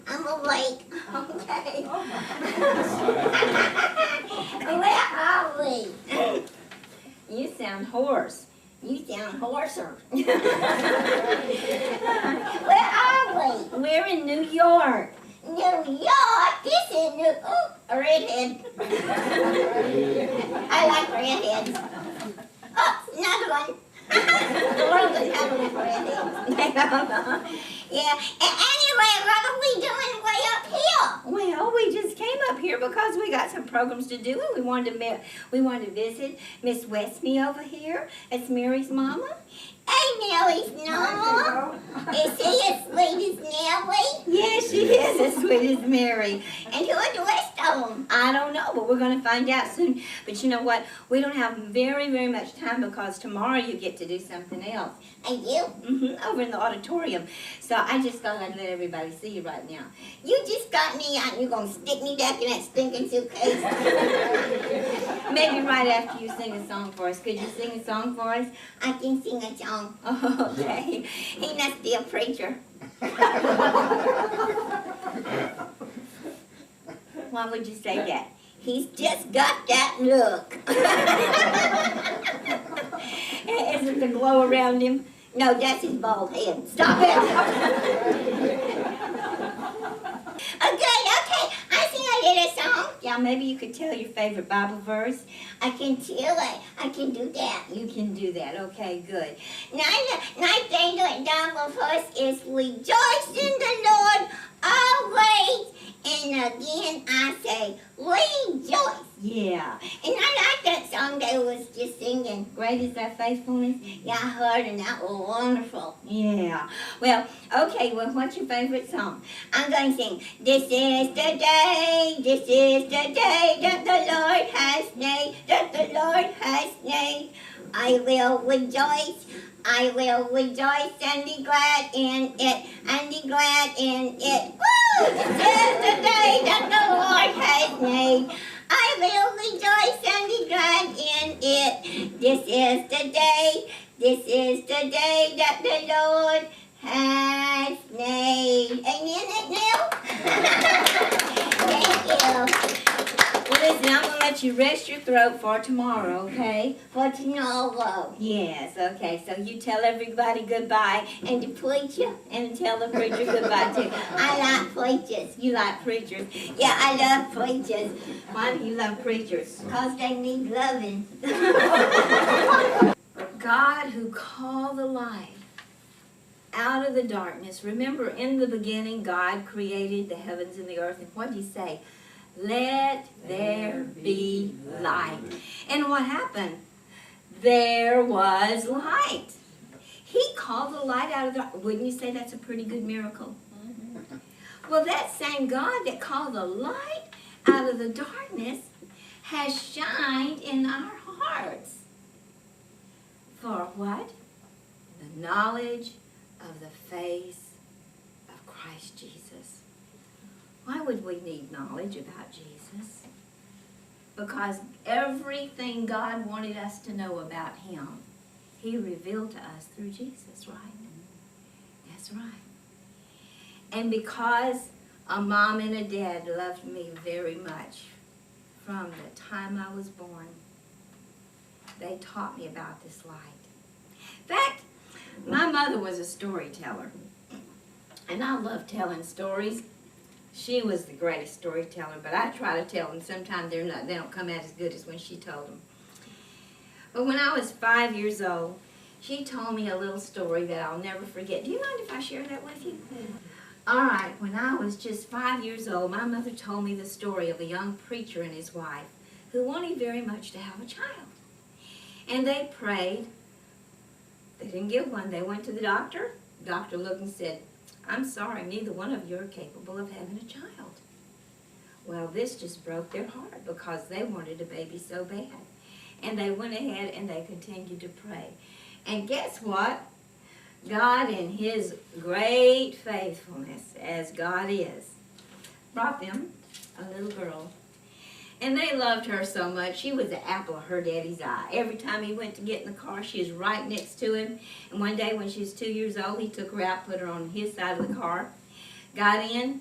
I'm awake. Okay. Where are we? You sound hoarse. You sound hoarser. Where are we? We're in New York. New York? This is New... Oh, a redhead. I like redheads. Oh, another one. The world is having a redhead. Yeah. And anyway, what are we doing way up here? Well, we just came up here because we got some programs to do, and we wanted to visit Miss Westney over here. It's Mary's mama. Hey, Nelly's mama. Is she as sweet as Nelly? Yes, she is as sweet as Mary. And who are the rest of them? I don't know, but we're going to find out soon. But you know what? We don't have very, very much time because tomorrow you get to do something else. I do? Over in the auditorium. So I just thought I'd let everybody see you right now. You just got me out and you're going to stick me back in that stinking suitcase. Maybe right after you sing a song for us. Could you sing a song for us? I can sing a song. Oh, okay. He must be a preacher. Why would you say that? He's just got that look. Is it the glow around him? No, that's his bald head. Stop it. Okay. I sing a little song. Yeah, maybe you could tell your favorite Bible verse. I can tell it. I can do that. You can do that. Okay, good. Night thing down with us is rejoice in the Lord always. And again I say rejoice. Yeah. And I like that song they was just singing. Great is thy faithfulness. Yeah, I heard and that was wonderful. Yeah. Well, okay, well, what's your favorite song? I'm going to sing, this is the day that the Lord has made, that the Lord has made. I will rejoice and be glad in it, and be glad in it. Woo! This is the day that the Lord has made. I will rejoice and be glad in it. This is the day that the Lord has made. Amen, Neil? Thank you. Well, listen, I'm going to let you rest your throat for tomorrow, okay? For tomorrow. Yes, okay. So you tell everybody goodbye. And the preacher. And tell the preacher goodbye, too. I like preachers. You like preachers. Yeah, I love preachers. Why do you love preachers? Because they need loving. God who called the light out of the darkness. Remember, in the beginning, God created the heavens and the earth. And what did he say? Let there be light. And what happened? There was light. He called the light out of the dark. Wouldn't you say that's a pretty good miracle? Well, that same God that called the light out of the darkness has shined in our hearts. For what? The knowledge of the face of Christ Jesus. Why would we need knowledge about Jesus? Because everything God wanted us to know about him, he revealed to us through Jesus, right? That's right. And because a mom and a dad loved me very much from the time I was born, they taught me about this light. In fact, my mother was a storyteller, and I love telling stories. She was the greatest storyteller, but I try to tell them. Sometimes they don't come out as good as when she told them. But when I was 5 years old, she told me a little story that I'll never forget. Do you mind if I share that with you? All right, when I was just 5 years old, my mother told me the story of a young preacher and his wife who wanted very much to have a child. And they prayed. They didn't get one. They went to the doctor. The doctor looked and said, I'm sorry, neither one of you are capable of having a child. Well, this just broke their heart because they wanted a baby so bad. And they went ahead and they continued to pray. And guess what? God, in his great faithfulness, as God is, brought them a little girl. And they loved her so much. She was the apple of her daddy's eye. Every time he went to get in the car, she was right next to him. And one day when she was 2 years old, he took her out, put her on his side of the car, got in,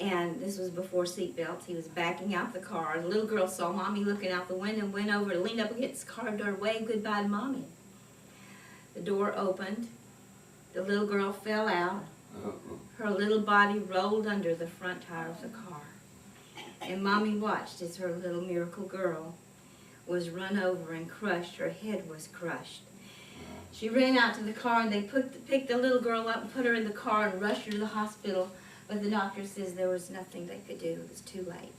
And this was before seatbelts. He was backing out the car. The little girl saw Mommy looking out the window and went over, leaned up against the car door, waved goodbye to Mommy. The door opened. The little girl fell out. Her little body rolled under the front tire of the car. And Mommy watched as her little miracle girl was run over and crushed. Her head was crushed. She ran out to the car, and they picked the little girl up and put her in the car and rushed her to the hospital. But the doctor says there was nothing they could do. It was too late.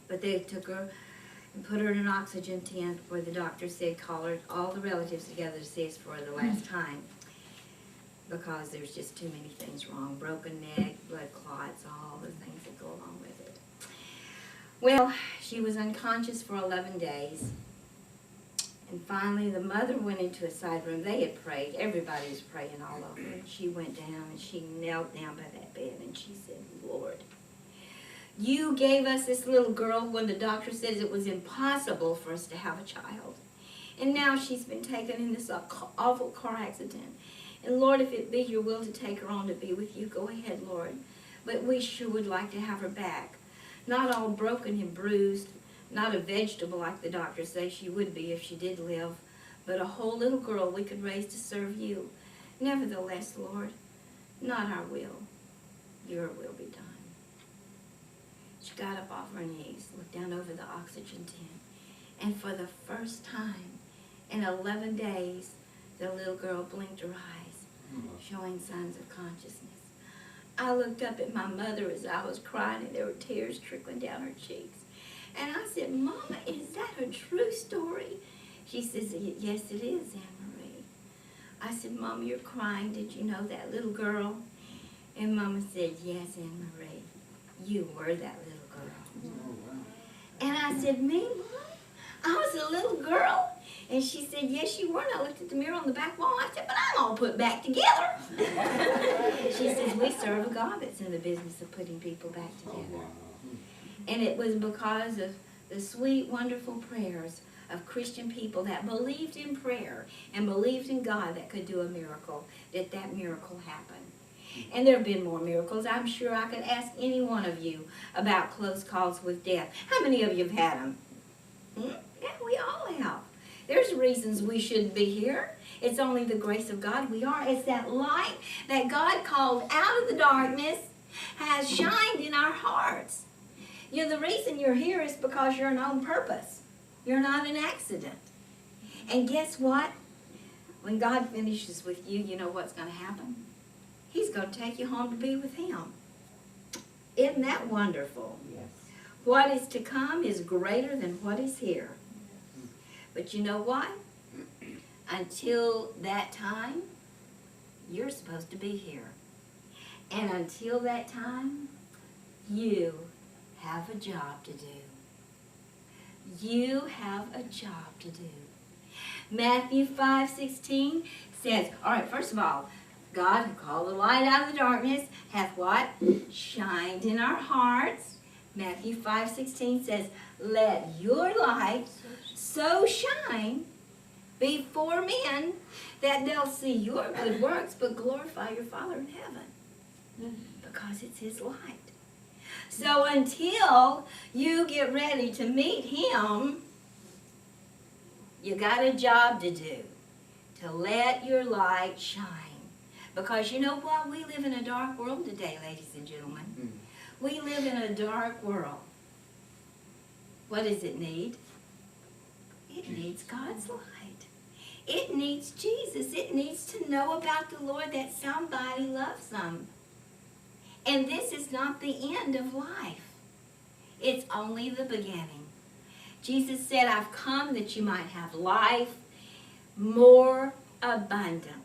But they took her and put her in an oxygen tent where the doctor said call her, all the relatives together to see us for the last time. Because there's just too many things wrong. Broken neck, blood clots, all the things that go along with it. Well, she was unconscious for 11 days. And finally, the mother went into a side room. They had prayed. Everybody was praying all over. And she went down and she knelt down by that bed and she said, Lord, you gave us this little girl when the doctor says it was impossible for us to have a child. And now she's been taken in this awful car accident. And Lord, if it be your will to take her on to be with you, go ahead, Lord. But we sure would like to have her back. Not all broken and bruised, not a vegetable like the doctors say she would be if she did live, but a whole little girl we could raise to serve you. Nevertheless, Lord, not our will, your will be done. She got up off her knees, looked down over the oxygen tent, and for the first time in 11 days, the little girl blinked her eyes, showing signs of consciousness. I looked up at my mother as I was crying, and there were tears trickling down her cheeks. And I said, Mama, is that a true story? She says, yes, it is, AnnMarie. I said, Mama, you're crying. Did you know that little girl? And Mama said, yes, AnnMarie, you were that little girl. And I said, me, Mom? I was a little girl? And she said, yes, you were. And I looked at the mirror on the back wall. I said, but I'm all put back together. She says, we serve a God that's in the business of putting people back together. And it was because of the sweet, wonderful prayers of Christian people that believed in prayer and believed in God that could do a miracle, that miracle happened. And there have been more miracles. I'm sure I could ask any one of you about close calls with death. How many of you have had them? Yeah, we all have. There's reasons we shouldn't be here. It's only the grace of God we are. It's that light that God called out of the darkness has shined in our hearts. You know, the reason you're here is because you're on purpose. You're not an accident. And guess what? When God finishes with you, you know what's going to happen? He's going to take you home to be with Him. Isn't that wonderful? Yes. What is to come is greater than what is here. But you know what? Until that time, you're supposed to be here. And until that time, you have a job to do. You have a job to do. Matthew 5:16 says, all right, first of all, God, who called the light out of the darkness, hath what? Shined in our hearts. Matthew 5:16 says, let your light so shine before men that they'll see your good works but glorify your Father in heaven. Because it's His light. So until you get ready to meet Him, you got a job to do. To let your light shine. Because you know what? We live in a dark world today, ladies and gentlemen. We live in a dark world. What does it need? It needs God's light. It needs Jesus. It needs to know about the Lord, that somebody loves them. And this is not the end of life. It's only the beginning. Jesus said, I've come that you might have life more abundantly.